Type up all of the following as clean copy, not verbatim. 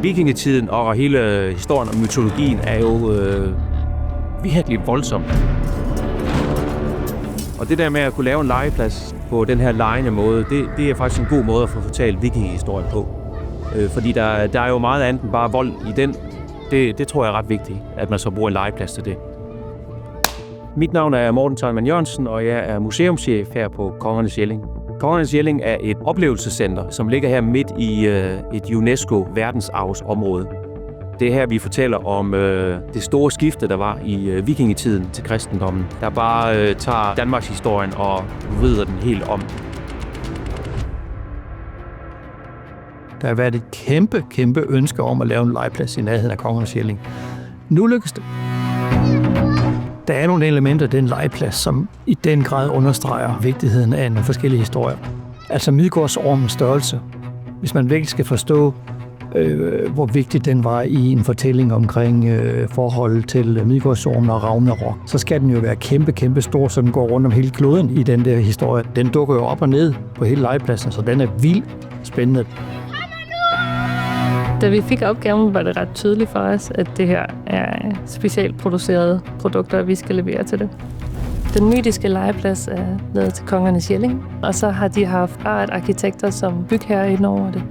Vikingetiden og hele historien og mytologien er jo virkelig voldsom. Og det der med at kunne lave en legeplads på den her legende måde, det er faktisk en god måde at få fortalt vikingehistorien på. Fordi der er jo meget andet end bare vold i den. Det tror jeg er ret vigtigt, at man så bruger en legeplads til det. Mit navn er Morten Tøjman Jørgensen, og jeg er museumschef her på Kongernes Jelling. Kongernes Jelling er et oplevelsescenter, som ligger her midt i et UNESCO verdensarvsområde. Det er her, vi fortæller om det store skifte, der var i vikingetiden til kristendommen, der bare tager Danmarks historien og vrider den helt om. Der har været et kæmpe ønske om at lave en legeplads i nærheden af Kongernes Jelling. Nu lykkes det. Der er nogle elementer af den legeplads, som i den grad understreger vigtigheden af nogle forskellige historier. Altså Midgårdsormens størrelse. Hvis man virkelig skal forstå, hvor vigtig den var i en fortælling omkring forholdet til Midgårdsormen og Ragnarok, så skal den jo være kæmpe stor, så den går rundt om hele kloden i den der historie. Den dukker jo op og ned på hele legepladsen, så den er vildt spændende. Da vi fik opgaven, var det ret tydeligt for os, at det her er specielt producerede produkter, vi skal levere til det. Den mytiske legeplads er lavet til Kongernes Jelling, og så har de haft arkitekter som bygherrer ind over det.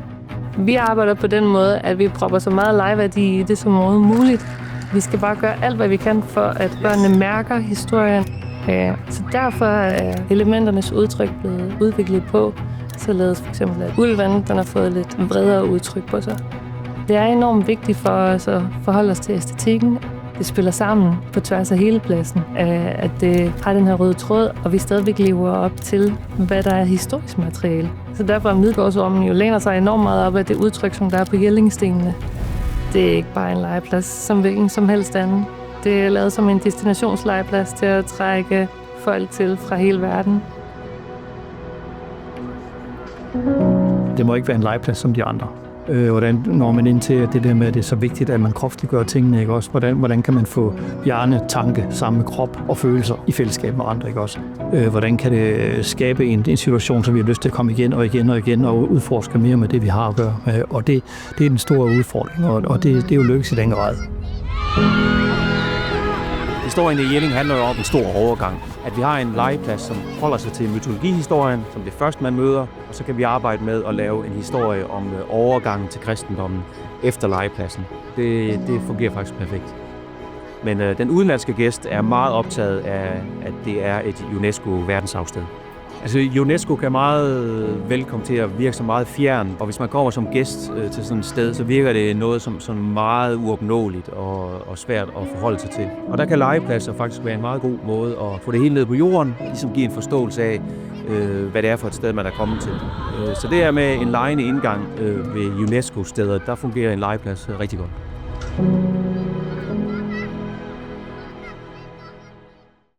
Vi arbejder på den måde, at vi propper så meget legeværdi i det som muligt. Vi skal bare gøre alt, hvad vi kan for, at børnene mærker historien. Så derfor er elementernes udtryk blevet udviklet på, således for eksempel at ulven den har fået lidt bredere udtryk på sig. Det er enormt vigtigt for os at forholde os til æstetikken. Det spiller sammen på tværs af hele pladsen, at det har den her røde tråd, og vi stadigvæk lever op til, hvad der er historisk materiale. Så derfor er Midgårdsormen jo læner sig enormt meget op af det udtryk, som der er på Jellingstenene. Det er ikke bare en legeplads som hvilken som helst anden. Det er lavet som en destinationslegeplads til at trække folk til fra hele verden. Det må ikke være en legeplads som de andre. Hvordan når man ind til det der med, at det er så vigtigt, at man kropsliggør tingene, ikke også? Hvordan kan man få hjerne, tanke, samme krop og følelser i fællesskab med andre, ikke også? Hvordan kan det skabe en situation, som vi har lyst til at komme igen og udforske mere med det, vi har at gøre? Og det er den store udfordring, og det er jo lykkes i den grad. Historien i Jelling handler jo om en stor overgang. At vi har en legeplads, som holder sig til mytologihistorien, som det første man møder, og så kan vi arbejde med at lave en historie om overgangen til kristendommen efter legepladsen. Det fungerer faktisk perfekt. Men den udenlandske gæst er meget optaget af, at det er et UNESCO-verdensarvssted. Altså UNESCO kan meget vel komme til at virke så meget fjern, og hvis man kommer som gæst til sådan et sted, så virker det noget som meget uopnåeligt og svært at forholde sig til. Og der kan legepladser faktisk være en meget god måde at få det hele ned på jorden, ligesom give en forståelse af, hvad det er for et sted, man er kommet til. Så det er med en legende indgang ved UNESCO-steder, der fungerer en legeplads rigtig godt.